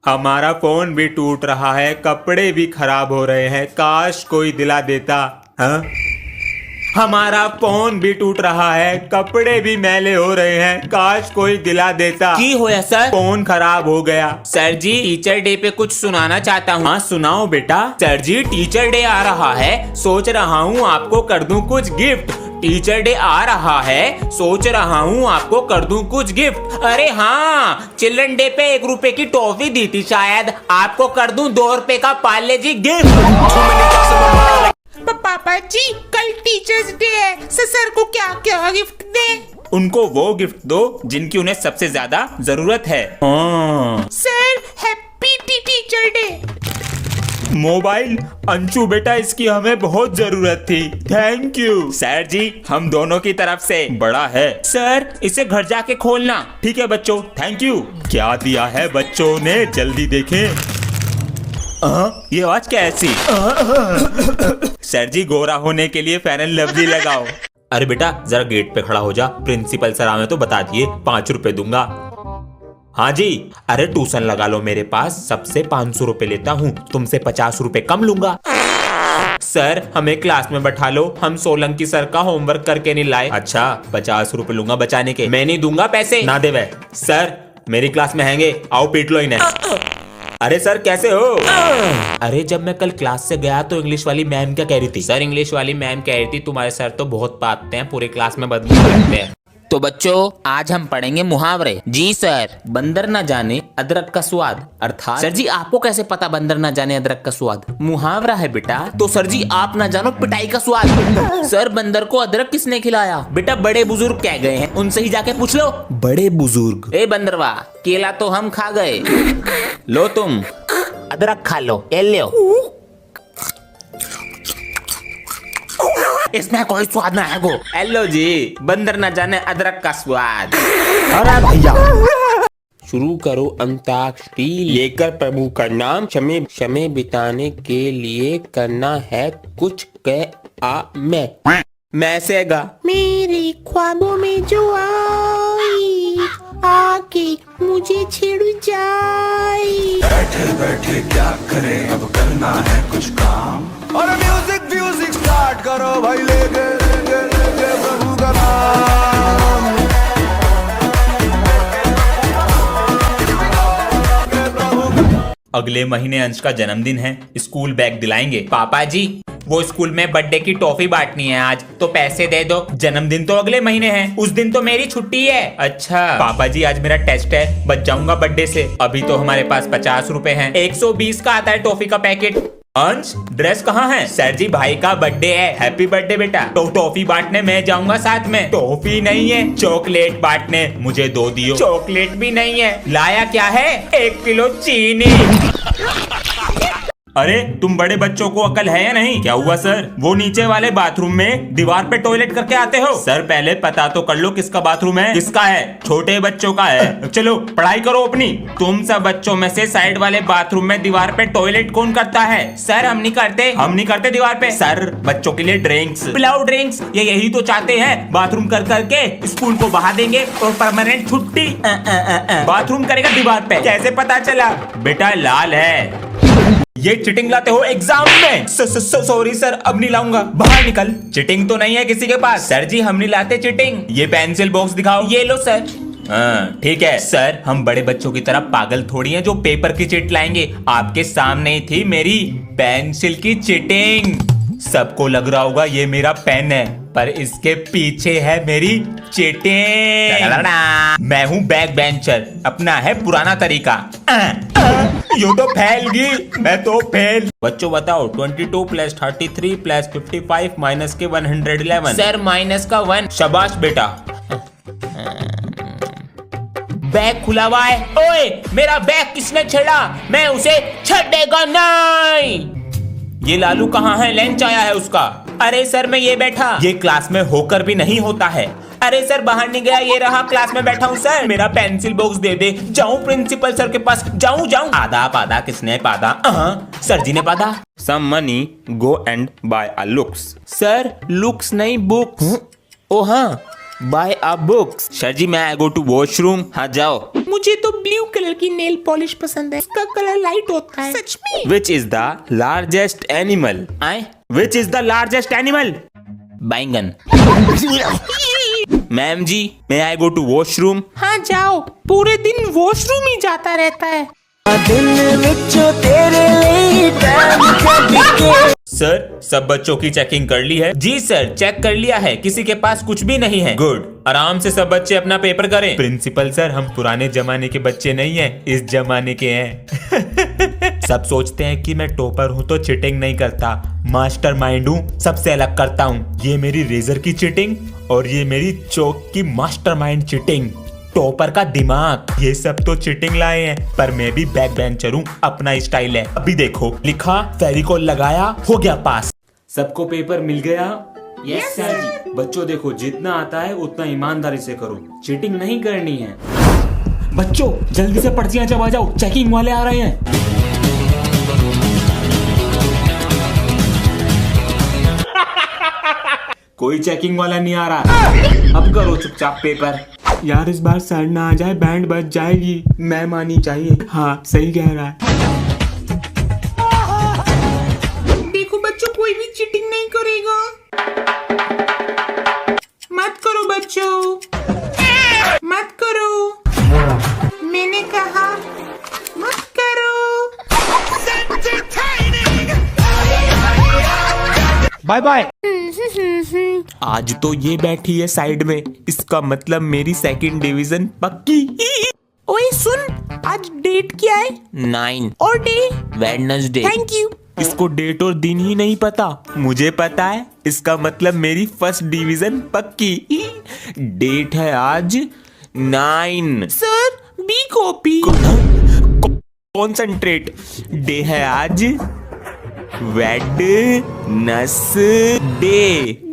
हमारा फोन भी टूट रहा है, कपड़े भी खराब हो रहे हैं, काश कोई दिला देता। हाँ? हमारा फोन भी टूट रहा है, कपड़े भी मैले हो रहे हैं, काश कोई दिला देता। की होया सर? फोन खराब हो गया। सर जी टीचर डे पे कुछ सुनाना चाहता हूँ। हाँ सुनाओ बेटा। सर जी टीचर डे आ रहा है, सोच रहा हूँ आपको कर दूं कुछ गिफ्ट। टीचर डे आ रहा है, सोच रहा हूँ आपको कर दूं कुछ गिफ्ट। अरे हाँ, चिल्ड्रन डे पे 1 रुपए की टॉफी दी थी, शायद आपको कर दूं 2 रुपए का पार्ले जी गिफ्ट। पापा जी कल टीचर्स डे है, सर को क्या क्या गिफ्ट दे? उनको वो गिफ्ट दो जिनकी उन्हें सबसे ज्यादा जरूरत है। Sir happy teacher day. Mobile? Anshu बेटा इसकी हमें बहुत जरूरत थी, थैंक यू। सर जी हम दोनों की तरफ से। बड़ा है सर इसे घर जाके खोलना। ठीक है बच्चों, थैंक यू। क्या दिया है बच्चों ने, जल्दी देखें। ये आवाज कैसी? सर जी गोरा होने के लिए फेयर एंड लवली लगाओ। अरे बेटा जरा गेट पे खड़ा हो जा, प्रिंसिपल सर आवे तो बता दिए, 5 रुपए दूंगा। हाँ जी। अरे ट्यूशन लगा लो मेरे पास, सबसे 500 रुपए लेता हूँ, तुमसे 50 रुपए कम लूंगा। सर हमें क्लास में बैठा लो, हम सोलंकी सर का होमवर्क करके नहीं लाए। अच्छा 50 रुपए लूंगा बचाने के। मैं नहीं दूंगा पैसे। ना दे वे। सर मेरी क्लास में हैंगे, आओ पीट लो इन्हें। अरे सर कैसे हो? अरे जब मैं कल क्लास से गया तो इंग्लिश वाली मैम क्या कह रही थी? सर इंग्लिश वाली मैम कह रही थी तुम्हारे सर तो बहुत पाते हैं, पूरे क्लास में बदबू करते हैं। तो बच्चों आज हम पढ़ेंगे मुहावरे। जी सर। बंदर ना जाने अदरक का स्वाद, अर्थात। सर जी आपको कैसे पता बंदर ना जाने अदरक का स्वाद? मुहावरा है बेटा। तो सर जी आप ना जानो पिटाई का स्वाद। सर बंदर को अदरक किसने खिलाया? बेटा बड़े बुजुर्ग कह गए हैं, उनसे ही जाके पूछ लो। बड़े बुजुर्ग? ए बंदरवा, केला तो हम खा गए, लो तुम अदरक खा लो, लो। इसमें कोई स्वाद ना है गो। हेलो जी, बंदर ना जाने अदरक का स्वाद। अरे भैया शुरू करो अंताक्षरी। लेकर प्रभु का नाम, समय समय बिताने के लिए करना है कुछ मैं से गा। मेरे ख्वाबों में जो आई, आके मुझे छेड़ जाए। बैठे बैठे क्या करे, अब करना है कुछ काम। और म्यूजिक स्टार्ट करो भाई, लेके प्रभु का नाम। अगले महीने अंश का जन्मदिन है, स्कूल बैग दिलाएंगे। पापा जी वो स्कूल में बर्थडे की टॉफी बांटनी है आज, तो पैसे दे दो। जन्मदिन तो अगले महीने है, उस दिन तो मेरी छुट्टी है। अच्छा पापा जी आज मेरा टेस्ट है, बच जाऊंगा बर्थडे से। अभी तो हमारे पास 50 रुपए हैं, 120 का आता है टॉफी का पैकेट। अंश ड्रेस कहाँ है? सर जी भाई का बर्थडे है, हैप्पी बर्थडे बेटा। तो टॉफी बांटने मैं जाऊंगा साथ में। टॉफी नहीं है, चॉकलेट बांटने, मुझे 2 दियो। चॉकलेट भी नहीं है, लाया क्या है? 1 किलो चीनी। अरे तुम बड़े बच्चों को अकल है या नहीं? क्या हुआ सर? वो नीचे वाले बाथरूम में दीवार पे टॉयलेट करके आते हो? सर पहले पता तो कर लो किसका बाथरूम है। किसका है? छोटे बच्चों का है। चलो पढ़ाई करो अपनी। तुम सब बच्चों में से साइड वाले बाथरूम में दीवार पे टॉयलेट कौन करता है? सर हम नहीं करते। हम नहीं करते दीवार पे। सर बच्चों के लिए ड्रिंक्स पिलाओ, ड्रिंक्स। ये यही तो चाहते हैं, बाथरूम कर करके स्कूल को बहा देंगे और परमानेंट छुट्टी। बाथरूम करेगा दीवार पे, कैसे पता चला? बेटा लाल है। ये चिटिंग लाते हो एग्जाम में? सॉरी सर अब नहीं लाऊंगा। बाहर निकल। चिटिंग तो नहीं है किसी के पास। सर जी हम नहीं लाते चिटिंग। ये पेंसिल बॉक्स दिखाओ। ये लो सर। हाँ ठीक है सर, हम बड़े बच्चों की तरह पागल थोड़ी हैं जो पेपर की चिट लाएंगे। आपके सामने ही थी मेरी पेंसिल की चिटिंग। सबको लग रहा होगा ये मेरा पेन है, पर इसके पीछे है मेरी चिटिंग। मैं हूँ बैक बेंचर, अपना है पुराना तरीका। यो तो फैल गई, मैं तो फेल। बच्चों बताओ 22 + 33 + 55 माइनस के 111। सर माइनस का 1। शाबाश बेटा। बैग खुला हुआ है। ओए मेरा बैग किसने छेड़ा? मैं उसे छेड़ेगा नहीं। ये लालू कहाँ है? लंच आया है उसका। अरे सर मैं ये बैठा। ये क्लास में होकर भी नहीं होता है। अरे सर बाहर नहीं गया, ये रहा क्लास में बैठा हूँ। सर मेरा पेंसिल बॉक्स दे दे, जाऊं प्रिंसिपल सर के पास, जाऊं। आधा पादा किसने पादा? सर जी ने पादा। Some money go and buy a looks. Sir looks नहीं बुक्स। ओ हाँ buy a books. Sir ji मैं आई गो टू वॉशरूम। हाँ जाओ। मुझे तो ब्लू कलर की नेल पॉलिश पसंद है, इसका कलर लाइट होता है। सच में? Which is the largest animal? I which is the largest animal? बैंगन। मैम जी मैं आई गो टू वॉशरूम? हाँ जाओ, पूरे दिन वॉशरूम ही जाता रहता है। सर सब बच्चों की चेकिंग कर ली है? जी सर चेक कर लिया है, किसी के पास कुछ भी नहीं है। गुड, आराम से सब बच्चे अपना पेपर करें। प्रिंसिपल सर हम पुराने जमाने के बच्चे नहीं हैं, इस जमाने के हैं। सब सोचते हैं कि मैं टॉपर हूँ तो चीटिंग नहीं करता, मास्टरमाइंड हूँ, सबसे अलग करता हूँ। ये मेरी रेजर की चीटिंग और ये मेरी चौक की मास्टरमाइंड चीटिंग। टॉपर का दिमाग, ये सब तो चीटिंग लाए हैं, पर मैं भी बैक बेंचर हूँ, अपना स्टाइल है। अभी देखो, लिखा, फेविकोल लगाया, हो गया पास। सबको पेपर मिल गया? यस सर जी। बच्चों देखो, जितना आता है उतना ईमानदारी से करो, चीटिंग नहीं करनी है। बच्चों जल्दी से पर्चियां चबा जाओ, चेकिंग वाले आ रहे हैं। कोई चेकिंग वाला नहीं आ रहा, अब करो चुपचाप पेपर। यार इस बार सर ना आ जाए, बैंड बज जाएगी। मैम आनी चाहिए। हाँ सही कह रहा है। देखो बच्चों, कोई भी चीटिंग नहीं करेगा। मत करो बच्चों, मत करो, मैंने कहा मत करो। Bye bye. आज तो ये बैठी है साइड में, इसका मतलब मेरी सेकंड डिवीजन पक्की। ओए सुन, आज डेट क्या है? 9 और डे? वेडनेसडे। Thank you. इसको डेट और दिन ही नहीं पता, मुझे पता है, इसका मतलब मेरी फर्स्ट डिवीजन पक्की। डेट है आज 9। Sir be copy. Concentrate. Day है आज वेडनेसडे।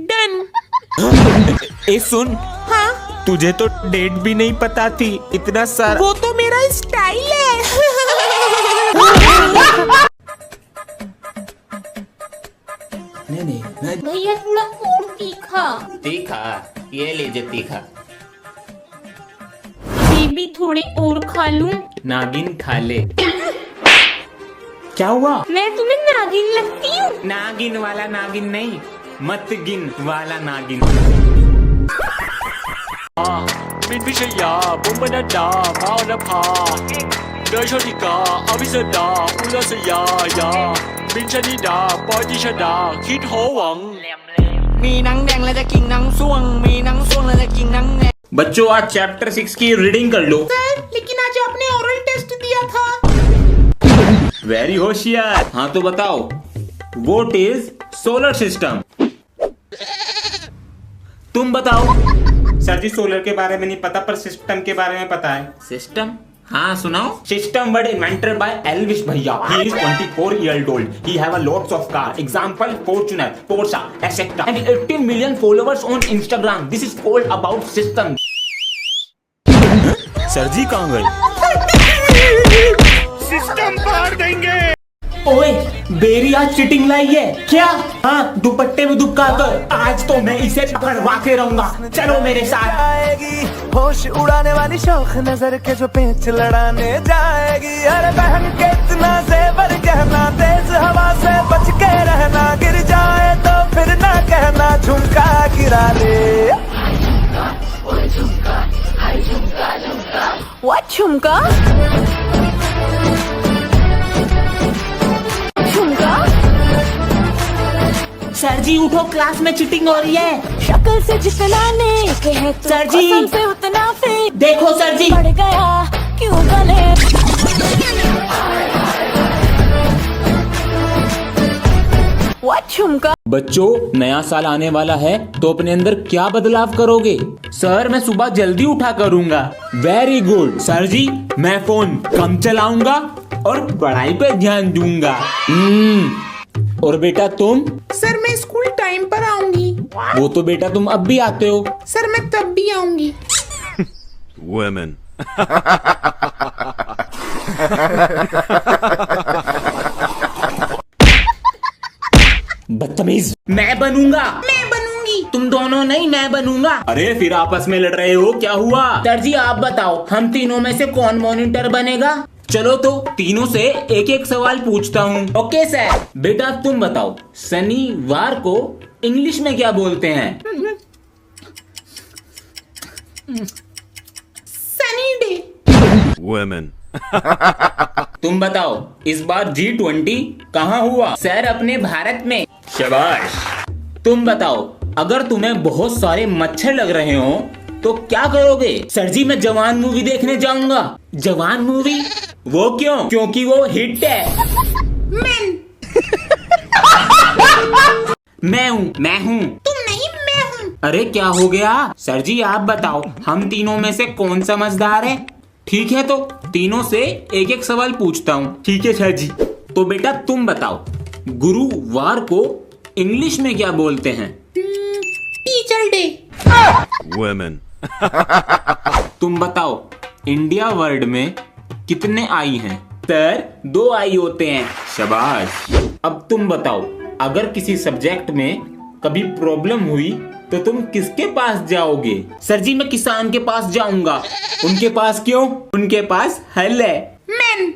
डन। ए सुन, हाँ तुझे तो डेट भी नहीं पता थी, इतना सारा। वो तो मेरा स्टाइल है। नहीं भैया थोड़ा और तीखा। तीखा, ये लीजिए तीखा। बेबी थोड़े और खा लूं? नागिन खा ले। क्या हुआ? मैं तुम्हें नागिन लगती हूँ? नागिन वाला नागिन नहीं, मत गिन वाला नागिन।มินพิชยาบุมบนัดดาพาวนภาเนยโชติกาอภิสดาอุลสยายามินชนิดาปอยติชดาคิดโหหวัง มีหนังแดงและจะกินหนังส่วง มีหนังส่วงและจะกินหนังแดง बच्चों आज चैप्टर 6 की रीडिंग कर लो। सर लेकिन आज आपने ओरल टेस्ट दिया था। वेरी होशियार। हाँ तो बताओ, व्हाट इज सोलर सिस्टम? तुम बताओ। सर जी सोलर के बारे में नहीं पता, पर सिस्टम के बारे में पता है। सिस्टम? हाँ सुनाओ। System word invented by Elvish भैया। He is 24 years old. He have a lots of car. Example Fortuner, Porsche, etc. And 18 million followers on Instagram. This is all about system. Sir ji कहाँ गए? सिस्टम पार देंगे। ओए berry आज cheating लाई है क्या? हाँ दुपट्टे में दुबका कर, आज तो मैं इसे पकड़वा के रहूंगा। चलो मेरे साथ। आएगी होश उड़ाने वाली शौक नजर के जो पेच लड़ाने जाएगी। अरे बहन के इतना जेवर गहना, तेज हवा से बच के रहना, गिर जाए तो फिर ना कहना झुमका गिरा ले। What झुमका? झुमका? सर जी उठो, क्लास में चीटिंग हो रही है। शक्ल से जितना नेक है तो सर जी। कसम से उतना फेक देखो सर जी। बढ़ गया क्यों गले। What झुमका? बच्चों नया साल आने वाला है तो अपने अंदर क्या बदलाव करोगे? सर मैं सुबह जल्दी उठा करूंगा। Very good. सर जी मैं फोन कम चलाऊंगा और पढ़ाई पे ध्यान दूंगा। और बेटा तुम? सर मैं स्कूल टाइम पर आऊंगी। वो तो बेटा तुम अब भी आते हो। सर मैं तब भी आऊंगी। Women. बदतमीज। मैं बनूंगा। मैं बनूंगी। तुम दोनों नहीं, मैं बनूंगा। अरे फिर आपस में लड़ रहे हो, क्या हुआ? सर जी आप बताओ, हम तीनों में से कौन मॉनिटर बनेगा? चलो तो तीनों से एक एक सवाल पूछता हूँ। Okay sir. बेटा तुम बताओ, शनिवार को इंग्लिश में क्या बोलते हैं? Sunny day. Women. तुम बताओ, इस बार G20 कहाँ हुआ? सर अपने भारत में। शाबाश। तुम बताओ, अगर तुम्हें बहुत सारे मच्छर लग रहे हो तो क्या करोगे? सर जी मैं जवान मूवी देखने जाऊंगा। जवान मूवी? वो क्यों? क्योंकि वो हिट है। मैं हूँ। तुम नहीं, मैं हूँ। अरे क्या हो गया? सर जी आप बताओ, हम तीनों में से कौन समझदार है? ठीक है तो तीनों से एक एक सवाल पूछता हूँ। ठीक है सर जी। तो बेटा तुम बताओ, गुरुवार को इंग्लिश में क्या बोलते हैं? Teacher day. Women. तुम बताओ, इंडिया वर्ड में कितने आई हैं? सर 2 आई होते हैं। शाबाश। अब तुम बताओ, अगर किसी सब्जेक्ट में कभी प्रॉब्लम हुई तो तुम किसके पास जाओगे? सर जी मैं किसान के पास जाऊंगा। उनके पास क्यों? उनके पास हल है। Men.